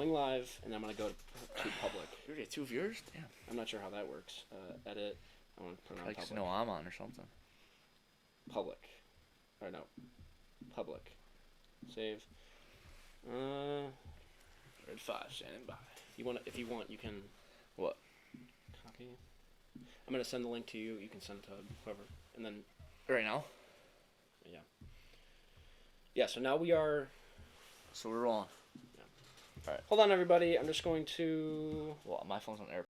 going live, and I'm gonna go to public. You already have 2 viewers? Damn. I'm not sure how that works. Edit. I want to put it on Like, public. no, I'm on or something. Public. Or no. Public. Save. Red 5 standing by. If you want, you can. What? Copy. I'm gonna send the link to you. You can send it to whoever, and then. Right now? Yeah. Yeah. So now we are. So we're rolling. Hold on, everybody. I'm just going to. Well, my phone's on airplane.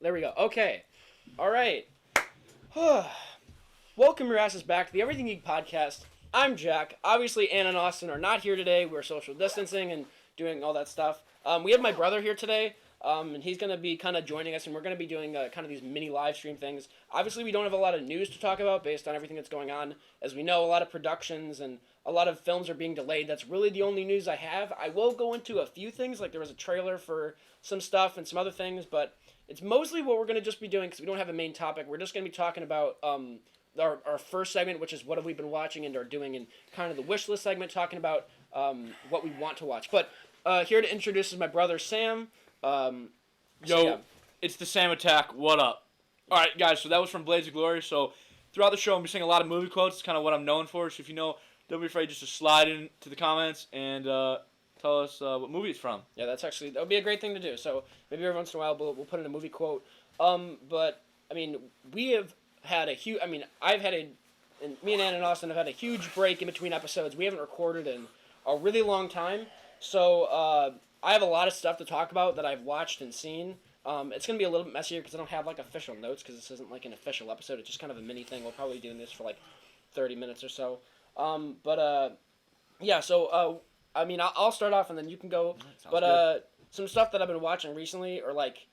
There we go. Okay. All right. Welcome your asses back to the Everything Geek podcast. I'm Jack. Obviously, Anna and Austin are not here today. We're social distancing and doing all that stuff. We have my brother here today, and he's going to be kind of joining us, and we're going to be doing kind of these mini live stream things. Obviously, we don't have a lot of news to talk about based on everything that's going on. As we know, a lot of productions and a lot of films are being delayed. That's really the only news I have. I will go into a few things, like there was a trailer for some stuff and some other things, but it's mostly what we're going to just be doing because we don't have a main topic. We're just going to be talking about our first segment, which is what have we been watching and are doing, and kind of the wish list segment, talking about what we want to watch. But here to introduce is my brother, Sam. It's the Sam Attack. What up? All right, guys, so that was from Blades of Glory. So throughout the show, I'm saying a lot of movie quotes. It's kind of what I'm known for. So if you know, don't be afraid just to slide into the comments and tell us what movie it's from. Yeah, that would be a great thing to do. So maybe every once in a while we'll put in a movie quote. But I mean, we have had a huge. I mean, and me and Ann and Austin have had a huge break in between episodes. We haven't recorded in a really long time. So I have a lot of stuff to talk about that I've watched and seen. It's going to be a little bit messier because I don't have like official notes because this isn't like an official episode. It's just kind of a mini thing. We'll probably be doing this for like 30 minutes or so. Yeah, so I mean, I'll start off and then you can go. But good. Some stuff that I've been watching recently, or like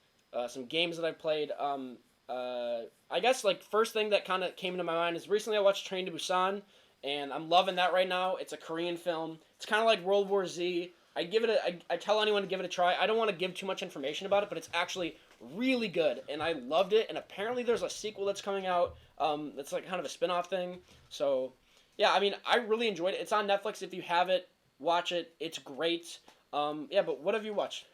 some games that I've played. I guess like first thing that kind of came into my mind is recently I watched Train to Busan, and I'm loving that right now. It's a Korean film. It's kind of like World War Z. I tell anyone to give it a try. I don't want to give too much information about it, but it's actually really good, and I loved it. And apparently there's a sequel that's coming out. That's like kind of a spin-off thing. So yeah, I mean, I really enjoyed it. It's on Netflix. If you have it, watch it. It's great. Yeah, but what have you watched?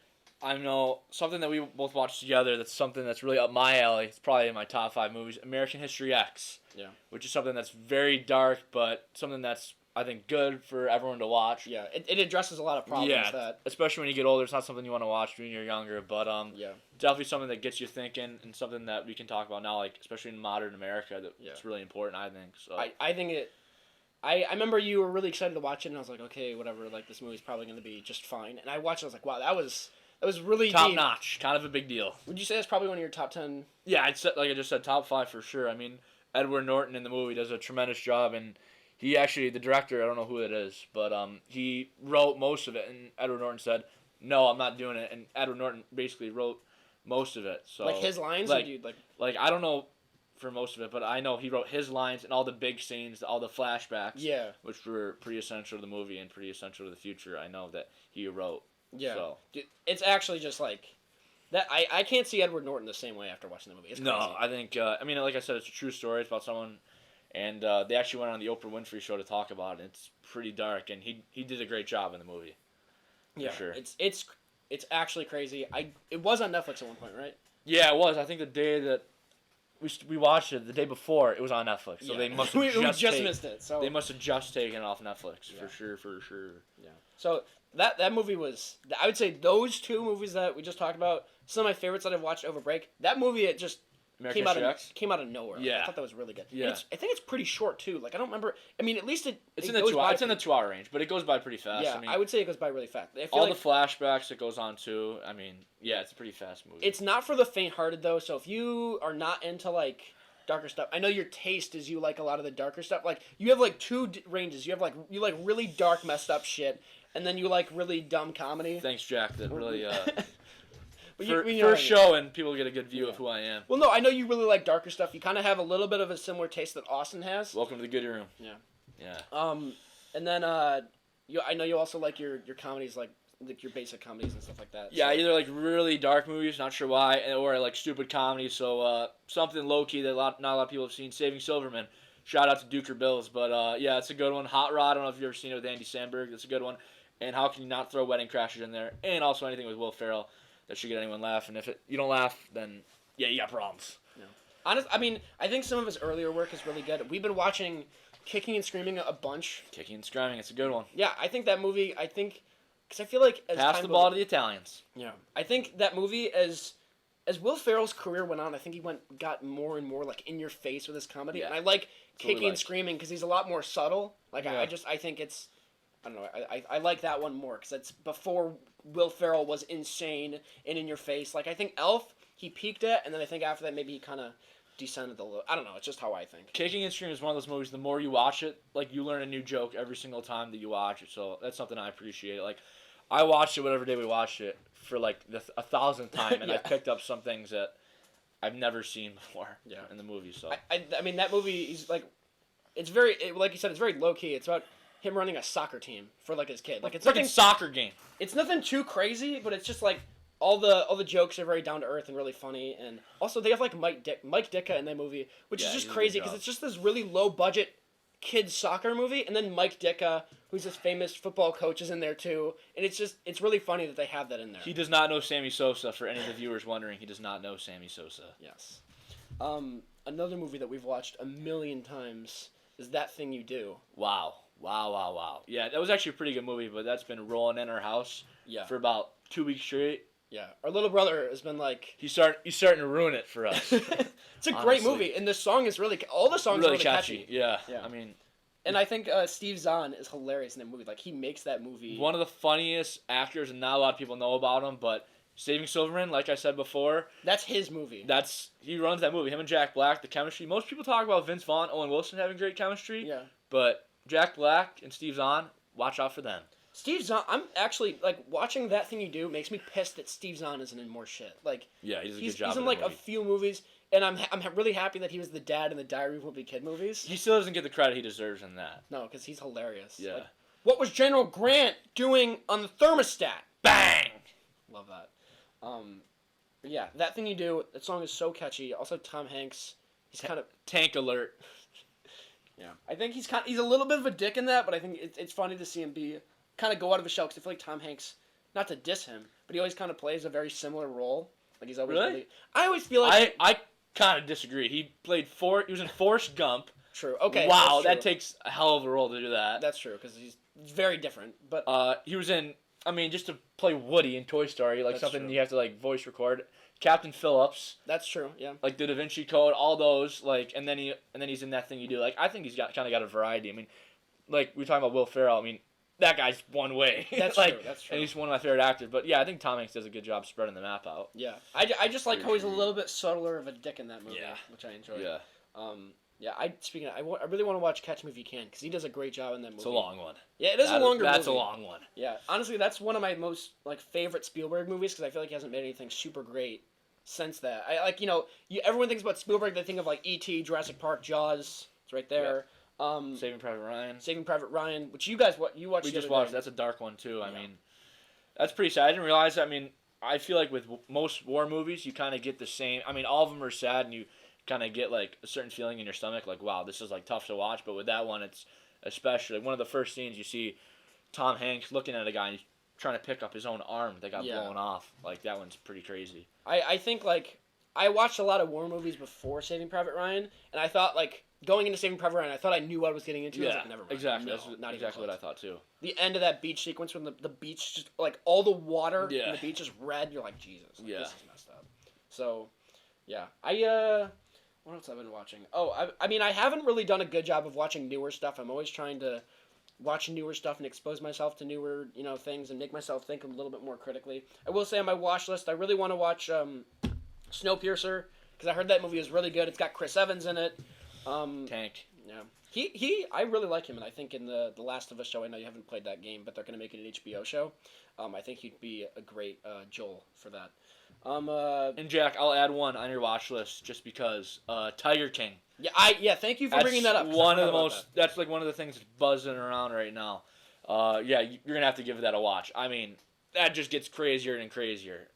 I know something that we both watched together. That's something that's really up my alley. It's probably in my top 5 movies. American History X. Yeah. Which is something that's very dark, but something that's I think good for everyone to watch. Yeah, it addresses a lot of problems. Yeah, especially when you get older. It's not something you want to watch when you're younger, but yeah, definitely something that gets you thinking and something that we can talk about now, like especially in modern America. It's really important, I think. So I think it. I remember you were really excited to watch it, and I was like, okay, whatever. Like this movie's probably going to be just fine. And I watched it. I was like, wow, that was really top deep. notch, kind of a big deal. Would you say that's probably one of your top 10? Yeah, like I just said, top 5 for sure. I mean, Edward Norton in the movie does a tremendous job, and he actually, the director, I don't know who it is, but he wrote most of it, and Edward Norton said, no, I'm not doing it, and Edward Norton basically wrote most of it. So like his lines, like, or dude, like I don't know for most of it, but I know he wrote his lines and all the big scenes, all the flashbacks, yeah, which were pretty essential to the movie and pretty essential to the future. I know that he wrote. Yeah, so. Dude, it's actually just like that. I can't see Edward Norton the same way after watching the movie. It's crazy. No, I think I mean, like I said, it's a true story. It's about someone. And they actually went on the Oprah Winfrey Show to talk about it. It's pretty dark, and he did a great job in the movie. Yeah, sure. It's actually crazy. It was on Netflix at one point, right? Yeah, it was. I think the day that we watched it, the day before, it was on Netflix. So they must have we just missed it. So they must have just taken it off Netflix yeah. for sure. Yeah. So that movie was. I would say those two movies that we just talked about, some of my favorites that I've watched over break. That movie, it just. Came out of nowhere. Yeah. I thought that was really good. Yeah. I think it's pretty short too. Like I don't remember. I mean, at least it's in the 2 hour. It's in the 2 hour range, but it goes by pretty fast. Yeah, I would say it goes by really fast. I feel all like the flashbacks it goes on too. I mean, yeah, it's a pretty fast movie. It's not for the faint-hearted though. So if you are not into like darker stuff, I know your taste is you like a lot of the darker stuff. Like you have like two ranges. You have like really dark, messed up shit, and then you like really dumb comedy. Thanks, Jack. That really. But first show, and people get a good view of who I am. Well, no, I know you really like darker stuff. You kind of have a little bit of a similar taste that Austin has. Welcome to the Goody Room. Yeah. Yeah. And then I know you also like your comedies, like your basic comedies and stuff like that. Yeah, so. either like really dark movies, not sure why, or like stupid comedies. So something low key that not a lot of people have seen. Saving Silverman. Shout out to Duker Bills, but yeah, it's a good one. Hot Rod. I don't know if you've ever seen it with Andy Samberg. That's a good one. And How Can You Not Throw Wedding Crashers in there? And also anything with Will Ferrell that should get anyone laugh. And if you don't laugh, then yeah, you got problems. Yeah. I mean, I think some of his earlier work is really good. We've been watching Kicking and Screaming a bunch. Kicking and Screaming, it's a good one. Yeah, I think that movie. Because I feel like as pass the ball to the Italians. Yeah, I think that movie as Will Ferrell's career went on, I think he got more and more like in your face with his comedy, and I like Kicking and Screaming because he's a lot more subtle. Like I think it's. I don't know. I like that one more because it's before Will Ferrell was insane and in your face. Like I think Elf he peaked at, and then I think after that maybe he kind of descended a little. I don't know. It's just how I think. Kicking and Screaming is one of those movies. The more you watch it, like you learn a new joke every single time that you watch it. So that's something I appreciate. Like I watched it whatever day we watched it for like the 1,000th time, and Yeah. I picked up some things that I've never seen before. Yeah. In the movie. So I mean that movie is like, it's very like you said, it's very low key. It's about him running a soccer team for like his kid. Like it's freaking nothing. soccer game. It's nothing too crazy, but it's just like all the jokes are very down to earth and really funny. And also they have like Mike Ditka in that movie, which Yeah, is he just did a crazy good because job. it's just this really low budget kids soccer movie, and then Mike Ditka, who's this famous football coach, is in there too. And it's really funny that they have that in there. He does not know Sammy Sosa. For any of the viewers wondering, he does not know Sammy Sosa. Yes. Another movie that we've watched a million times is That Thing You Do. Wow. Yeah, that was actually a pretty good movie, but that's been rolling in our house Yeah. for about 2 weeks straight. Yeah. Our little brother has been like. He's starting to ruin it for us. It's a great Honestly. movie, and the song is really. All the songs are really catchy. Yeah. Yeah. I mean, And I think Steve Zahn is hilarious in that movie. Like he makes that movie. one of the funniest actors, and not a lot of people know about him, but Saving Silverman, like I said before, That's his movie. he runs that movie. Him and Jack Black, the chemistry. Most people talk about Vince Vaughn, Owen Wilson having great chemistry, Yeah. but Jack Black and Steve Zahn, watch out for them. Steve Zahn. I'm actually like watching That Thing You Do makes me pissed that Steve Zahn isn't in more shit. Like Yeah, he does a he's good job. in the like a movie. few movies, and I'm really happy that he was the dad in the Diary of a Wimpy Kid movies. He still doesn't get the credit he deserves in that. No, because he's hilarious. Yeah. Like, what was General Grant doing on the thermostat? Bang! Love that. But yeah, That Thing You Do. That song is so catchy. Also, Tom Hanks. He's kind of. Tank alert. Yeah, I think he's a little bit of a dick in that, but I think it's funny to see him be kind of go out of his shell because I feel like Tom Hanks, not to diss him, but he always kind of plays a very similar role. Like he's always Really? I always feel like I kind of disagree. He was in Forrest Gump. true. Okay. Wow, that's true. that takes a hell of a role to do that. That's true because he's very different. But He was in. I mean, just to play Woody in Toy Story, like That's something true. you have to like voice record. Captain Phillips, that's true. Yeah. like the Da Vinci Code, all those, like, and then he's in That Thing You Do. Like, I think he's kind of got a variety. I mean, like we were talking about Will Ferrell. I mean, that guy's one way. That's like, true. That's true. And he's one of my favorite actors. But yeah, I think Tom Hanks does a good job spreading the map out. Yeah. I just like Pretty how he's a true. little bit subtler of a dick in that movie, Yeah. which I enjoy. Yeah, Yeah. Speaking of, I really want to watch Catch Me If You Can because he does a great job in that movie. it's a long one. Yeah, it is a longer That's movie. a long one. Yeah, honestly, that's one of my most like favorite Spielberg movies because I feel like he hasn't made anything super great since that. I like everyone thinks about Spielberg, they think of like E.T., Jurassic Park, Jaws. It's right there. Saving Private Ryan. Saving Private Ryan, which you guys you watched. We the just other watched. day. That's a dark one too. I Yeah. mean, that's pretty sad. I didn't realize that. I mean, I feel like with most war movies, you kind of get the same. I mean, all of them are sad, and you kind of get like a certain feeling in your stomach, like wow, this is like tough to watch. But with that one, it's especially one of the first scenes you see Tom Hanks looking at a guy and he's trying to pick up his own arm that got Yeah. blown off. Like that one's pretty crazy. I think like I watched a lot of war movies before Saving Private Ryan, and I thought like going into Saving Private Ryan, I thought I knew what I was getting into. I was like, never mind. exactly. No, That's not even exactly what I close. thought too. The end of that beach sequence when the beach just like all the water Yeah. in the beach is red. You're like Jesus. Like, Yeah. This is messed up. So, yeah. What else have I been watching? Oh, I mean I haven't really done a good job of watching newer stuff. I'm always trying to watch newer stuff and expose myself to newer things and make myself think a little bit more critically. I will say on my watch list, I really want to watch Snowpiercer because I heard that movie is really good. It's got Chris Evans in it. Tank. Yeah. I really like him, and I think in the Last of Us show, I know you haven't played that game, but they're going to make it an HBO show. I think he'd be a great Joel for that. And Jack, I'll add one on your watch list just because Tiger King. Thank you for bringing that up. 'cause I One of the forgot about most. That's like one of the things that's buzzing around right now. Yeah, you're gonna have to give that a watch. I mean, that just gets crazier and crazier.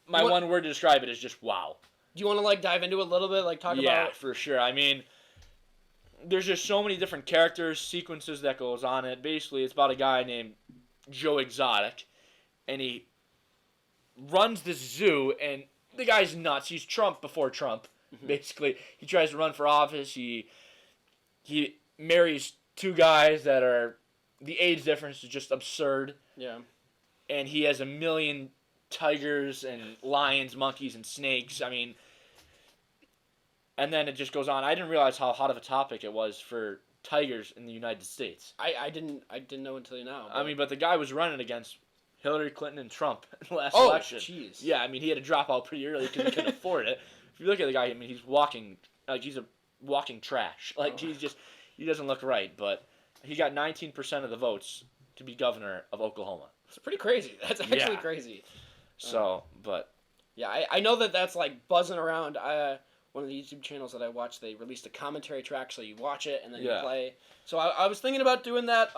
My one word to describe it is just wow. Do you want to like dive into it a little bit, like talk Yeah, about? for sure. I mean, there's just so many different characters, sequences that goes on it. Basically, it's about a guy named Joe Exotic, and he runs this zoo, and the guy's nuts. He's Trump before Trump. Basically, he tries to run for office. He marries two guys that are the age difference is just absurd, Yeah. and he has 1 million tigers and lions, monkeys, and snakes. I mean, and then it just goes on. I didn't realize how hot of a topic it was for tigers in the United States. I didn't know until now. I mean, but the guy was running against Hillary Clinton and Trump in the last oh, election. jeez. Yeah, I mean, he had to drop out pretty early because he couldn't afford it. If you look at the guy, I mean, he's walking like he's a walking trash. Like he doesn't look right. But he got 19% of the votes to be governor of Oklahoma. It's pretty crazy. That's actually Yeah. crazy. So, but Yeah, I know that's like buzzing around. One of the YouTube channels that I watch, they released a commentary track, so you watch it and then you Yeah. play. So I was thinking about doing that.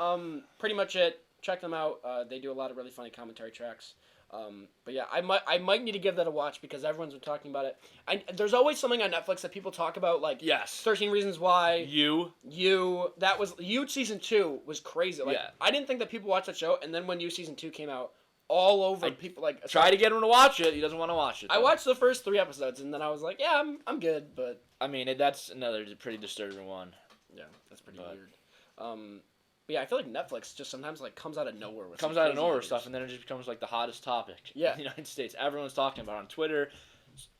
Pretty much it. Check them out. They do a lot of really funny commentary tracks. But yeah, I might need to give that a watch because everyone's been talking about it. There's always something on Netflix that people talk about, like yes, 13 Reasons Why. You season 2 was crazy. Like Yeah. I didn't think that people watched that show, and then when You season 2 came out, all over people like try to get him to watch it. He doesn't want to watch it. I though. watched the first 3 episodes, and then I was like, yeah, I'm good, but I mean, that's another pretty disturbing one. yeah, that's pretty But- weird. But yeah, I feel like Netflix just sometimes like comes out of nowhere with Comes some out of crazy nowhere movies. stuff, and then it just becomes like the hottest topic Yeah. in the United States. Everyone's talking about it on Twitter,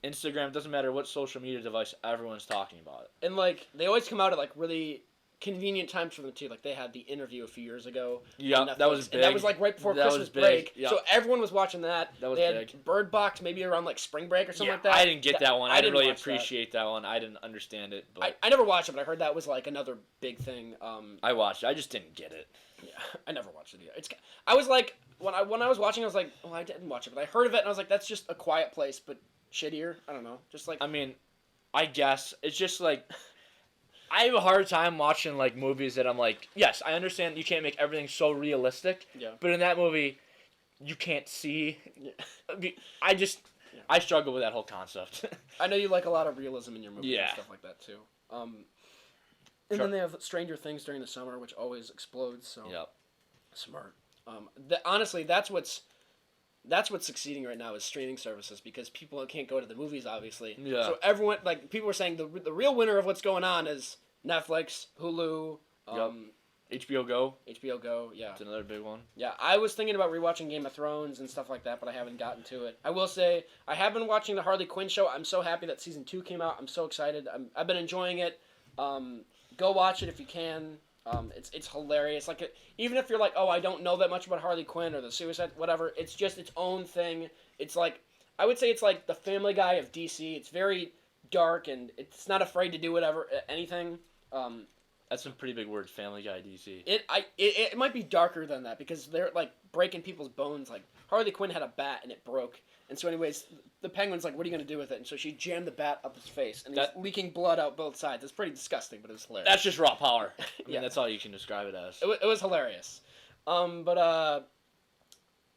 Instagram. It doesn't matter what social media device. Everyone's talking about it. And like they always come out at like really convenient times for them too. Like they had The Interview a few years ago. Yeah, on that Netflix, was big. and that was like right before That was Christmas big, break. yeah. So everyone was watching that. That was they had big. Bird Box maybe around like spring break or something like that. I didn't get that one. I didn't really watch that. appreciate that one. I didn't understand it, but I never watched it, but I heard that was like another big thing. I watched it. I just didn't get it. Yeah, I never watched it either. I was like when I was watching, I was like, well, I didn't watch it, but I heard of it and I was like, that's just A Quiet Place, but shittier. I don't know, just like I mean, I guess it's just like I have a hard time watching like movies that I'm like, yes, I understand you can't make everything so realistic, yeah. but in that movie, you can't see. Yeah. I struggle with that whole concept. I know you like a lot of realism in your movies and Yeah. stuff like that too. And then they have Stranger Things during the summer, which always explodes. So Yep. smart. Honestly, that's what's succeeding right now is streaming services because people can't go to the movies, obviously. Yeah. So everyone, like people were saying, the real winner of what's going on is Netflix, Hulu, HBO Go. HBO Go. Yeah. It's another big one. Yeah, I was thinking about rewatching Game of Thrones and stuff like that, but I haven't gotten to it. I will say I have been watching the Harley Quinn show. I'm so happy that season 2 came out. I'm so excited. I've been enjoying it. Go watch it if you can. It's hilarious. Like even if you're like, oh, I don't know that much about Harley Quinn or the Suicide, whatever. It's just its own thing. It's like I would say it's like the Family Guy of DC. It's very dark and it's not afraid to do whatever anything. That's some pretty big words. Family Guy, DC. It might be darker than that because they're like breaking people's bones. Like Harley Quinn had a bat and it broke, and so anyways, the Penguin's like, "What are you gonna do with it?" And so she jammed the bat up his face, and he's leaking blood out both sides. It's pretty disgusting, but it was hilarious. That's just raw power. I mean, Yeah. that's all you can describe it as. It was hilarious. And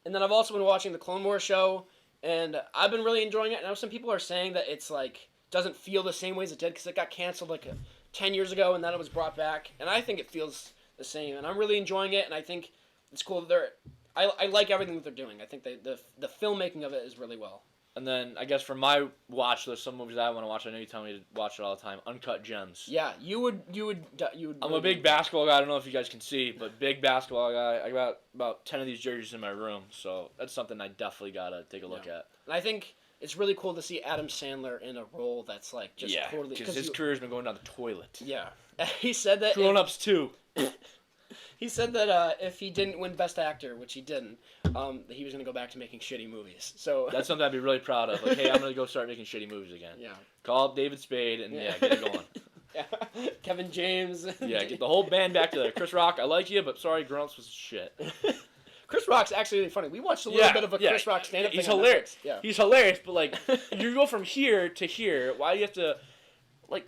then I've also been watching the Clone Wars show, and I've been really enjoying it. And I know some people are saying that it's like doesn't feel the same way as it did because it got canceled like 10 years ago, and then it was brought back. And I think it feels the same, and I'm really enjoying it. And I think it's cool. I like everything that they're doing. I think the filmmaking of it is really well. And then I guess for my watch list, some movies I want to watch. I know you tell me to watch it all the time. Uncut Gems. Yeah, you would. I'm a big basketball guy. I don't know if you guys can see, but big basketball guy. I got about 10 of these jerseys in my room, so that's something I definitely gotta take a look at. And I think it's really cool to see Adam Sandler in a role that's like just totally because his career's been going down the toilet. Yeah, he said that. Grown Ups too. He said that if he didn't win Best Actor, which he didn't, he was gonna go back to making shitty movies. So That's something I'd be really proud of. Like, hey, I'm gonna go start making shitty movies again. yeah. Call up David Spade and get it going. Yeah. Kevin James. Yeah, get the whole band back together. Chris Rock, I like you, but sorry, Grown Ups was shit. Chris Rock's actually really funny. We watched a little bit of a Chris Rock stand-up. He's thing on hilarious. Netflix. Yeah. He's hilarious, but like, you go from here to here. Why do you have to, like,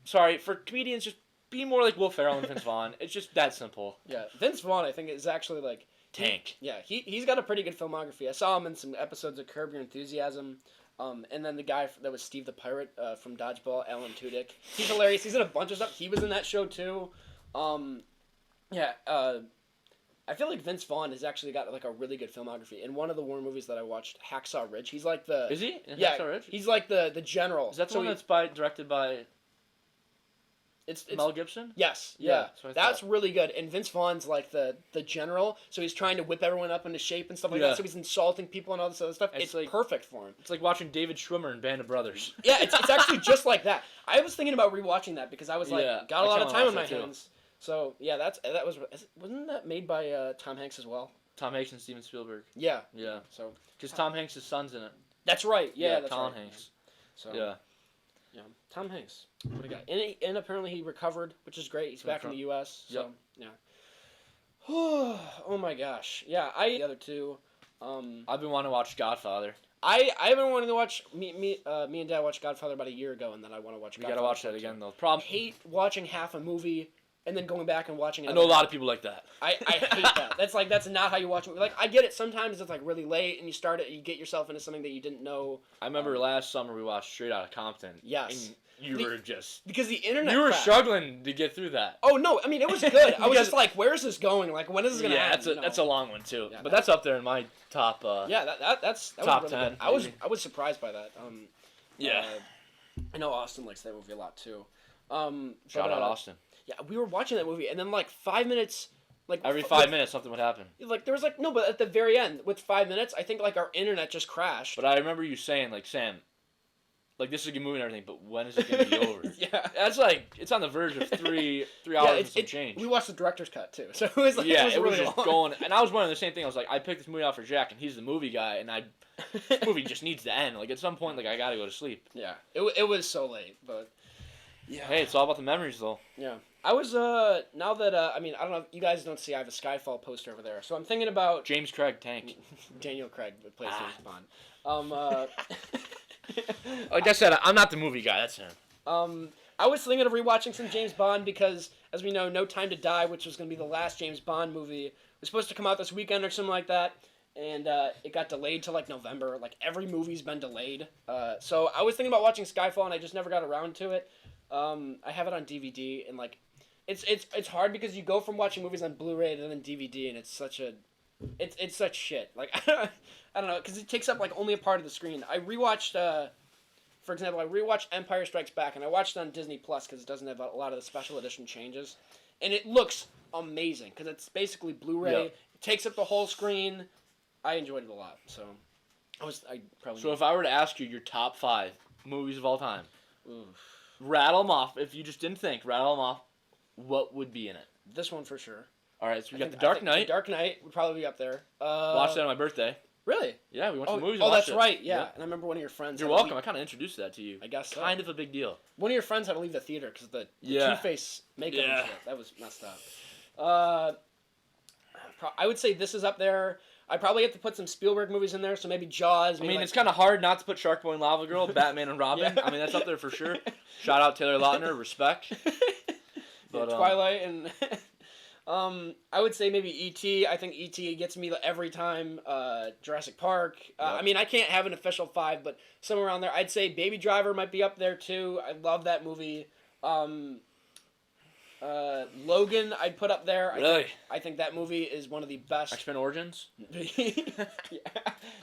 sorry, for comedians, just be more like Will Ferrell and Vince Vaughn. It's just that simple. Yeah. Vince Vaughn, I think, is actually like Tank. He's got a pretty good filmography. I saw him in some episodes of Curb Your Enthusiasm. And then the guy that was Steve the Pirate from Dodgeball, Alan Tudyk. He's hilarious. He's in a bunch of stuff. He was in that show too. I feel like Vince Vaughn has actually got like a really good filmography. In one of the war movies that I watched, Hacksaw Ridge, he's like the Is he? In yeah Hacksaw Ridge? he's like the general. Is that the So one he- that's directed by it's Mel Gibson? Yes, Yeah, yeah, that's what I that's thought. really good. And Vince Vaughn's like the general, so he's trying to whip everyone up into shape and stuff like Yeah. that. So he's insulting people and all this other stuff. It's It's like- perfect for him. It's like watching David Schwimmer in Band of Brothers. Yeah, it's actually just like that. I was thinking about rewatching that because I was like, Yeah, got a I lot kinda of time on watched my that too. hands. So yeah, wasn't that made by Tom Hanks as well? Tom Hanks and Steven Spielberg. Yeah. Yeah. So Because Tom Hanks' son's in it. that's right. Yeah, that's Tom right. Hanks. So Yeah. yeah, Tom Hanks. What a guy. And apparently he recovered, which is great. He's back in the U.S. So yeah. Oh my gosh. Yeah, the other two. I've been wanting to watch Godfather. I've been wanting to watch me and Dad watched Godfather about a year ago, and then I want to watch. We Godfather gotta watch that 2. again though. I Problem. hate watching half a movie and then going back and watching it. I know a lot of people like that. I hate that. That's not how you watch it. Like I get it. Sometimes it's like really late and you start it, you get yourself into something that you didn't know. I remember last summer we watched Straight Outta Compton. Yes. And you were just. Because the internet. You were crashed. struggling to get through that. Oh no! I mean, it was good. I was just like, "Where's this going? Like, when is this gonna happen?" That's a long one too. Yeah, but that's up there in my top. Yeah, that was top really 10. good. Maybe. I was surprised by that. Yeah. I know Austin likes that movie a lot too. Shout out Austin. Yeah, we were watching that movie, and then like 5 minutes, like Every 5 minutes something would happen. like there was like no, but at the very end, with 5 minutes, I think like our internet just crashed. But I remember you saying like, Sam, like this is a good movie and everything, but when is it gonna be over? Yeah, That's like it's on the verge of three hours and some change. We watched the director's cut too, so it was like Yeah, it was really just long. going, and I was wondering the same thing. I was like, I picked this movie out for Jack, and he's the movie guy, and this movie just needs to end. Like at some point, like I gotta go to sleep. Yeah, it was so late, but yeah. Hey, it's all about the memories, though. Yeah. I was, now that, I mean, I don't know, you guys don't see, I have a Skyfall poster over there, so I'm thinking about... James Craig tanked. Daniel Craig plays James Bond. Like I said, I'm not the movie guy, that's him. I was thinking of rewatching some James Bond because, as we know, No Time to Die, which was going to be the last James Bond movie, was supposed to come out this weekend or something like that, and it got delayed to, like, November. Like, every movie's been delayed. So I was thinking about watching Skyfall, and I just never got around to it. I have it on DVD, and, like, it's hard because you go from watching movies on Blu-ray to then DVD, and it's such shit. Like I don't know, because it takes up like only a part of the screen. I rewatched, for example, Empire Strikes Back, and I watched it on Disney Plus because it doesn't have a lot of the special edition changes, and it looks amazing because it's basically Blu-ray. Yeah. It takes up the whole screen. I enjoyed it a lot, so I probably. So if I were to ask you your top 5 movies of all time, Oof. rattle them off. If you just didn't think, rattle them off. What would be in it? This one for sure. All right, so we got The I Dark think Knight. The Dark Knight would probably be up there. Watched that on my birthday. Really? Yeah, we went to the movies. Oh, and watched that's it. right. Yeah. Yep. And I remember one of your friends. You're had to welcome. leave- I kind of introduced that to you. I guess so. Kind of a big deal. One of your friends had to leave the theater because the Yeah. Two-Face makeup Yeah. and shit. That was messed up. I would say this is up there. I probably have to put some Spielberg movies in there, so maybe Jaws. I Maybe mean, it's kind of hard not to put Shark Boy and Lava Girl, Batman and Robin. Yeah. I mean, that's up there for sure. Shout out Taylor Lautner, respect. But, Twilight and I would say maybe E.T. I think E.T. gets me every time. Jurassic Park. I mean, I can't have an official 5, but somewhere around there. I'd say Baby Driver might be up there too. I love that movie. Logan, I'd put up there. Really? I think that movie is one of the best. X-Men Origins? Yeah.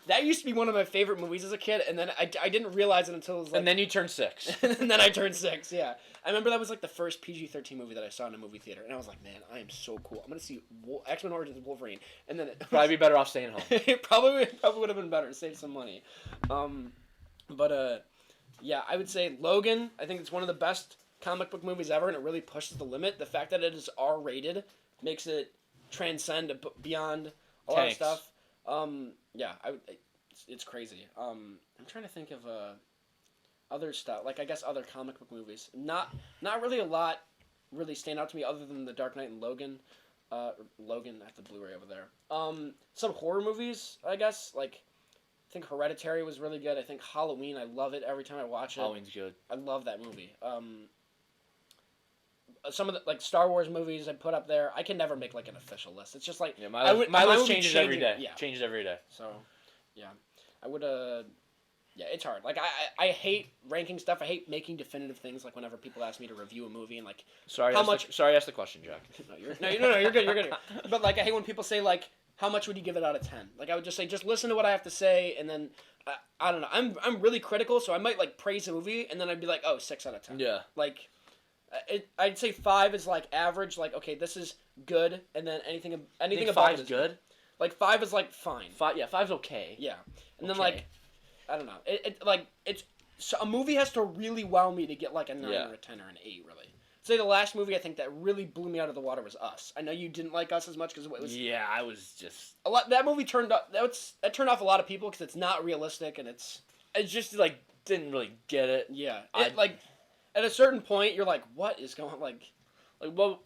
That used to be one of my favorite movies as a kid, and then I didn't realize it until it was like... And then you turned 6. and then I turned 6, yeah. I remember that was like the first PG-13 movie that I saw in a movie theater, and I was like, man, I am so cool. I'm going to see X-Men Origins Wolverine. And then Probably be better off staying home. it probably would have been better, save some money. Yeah, I would say Logan. I think it's one of the best comic book movies ever, and it really pushes the limit. The fact that it is R-rated makes it transcend beyond a lot of Tanks. stuff. Yeah, it's crazy. I'm trying to think of other stuff, like I guess other comic book movies. Not really a lot really stand out to me other than The Dark Knight and Logan. Logan at the Blu-ray over there. Some horror movies, I guess, like I think Hereditary was really good. I think Halloween, I love it every time I watch it. Halloween's good. I love that movie. Some of the like Star Wars movies I put up there. I can never make like an official list. It's just like Yeah, my list changes every day. Yeah. Changes every day. So, yeah, I would. Yeah, it's hard. Like I hate ranking stuff. I hate making definitive things. Like whenever people ask me to review a movie and like Sorry, How I asked the question, Jack. no, you're good. You're good. But like I hate when people say like how much would you give it out of 10? Like I would just say just listen to what I have to say and then I don't know. I'm really critical, so I might like praise a movie and then I'd be like 6 out of 10. Yeah. Like. I'd say 5 is like average. Like okay, this is good, and then anything about 5 it is good. Like 5 is like fine. 5's okay. Yeah, and then Okay. like I don't know. It's so a movie has to really wow me to get like a 9 Yeah. or a 10 or an 8. Really, say the last movie I think that really blew me out of the water was Us. I know you didn't like Us as much because it was Yeah, I was just. a lot. That movie turned off a lot of people because it's not realistic and it's I just like didn't really get it. yeah. I- Like at a certain point you're like, what is going Like, well,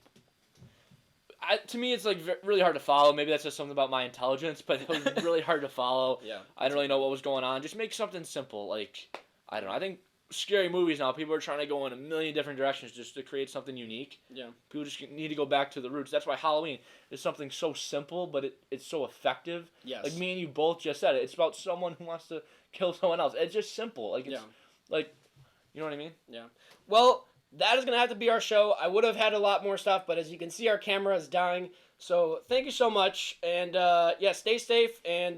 to me, it's like really hard to follow. Maybe that's just something about my intelligence, but it was really hard to follow. Yeah. I didn't really know what was going on. Just make something simple. Like, I don't know. I think scary movies now, people are trying to go in a million different directions just to create something unique. Yeah. People just need to go back to the roots. That's why Halloween is something so simple, but it's so effective. Yes. Like me and you both just said it. It's about someone who wants to kill someone else. It's just simple. Like, it's, like, you know what I mean? Yeah. Well, that is going to have to be our show. I would have had a lot more stuff, but as you can see, our camera is dying. So thank you so much. And, yeah, stay safe and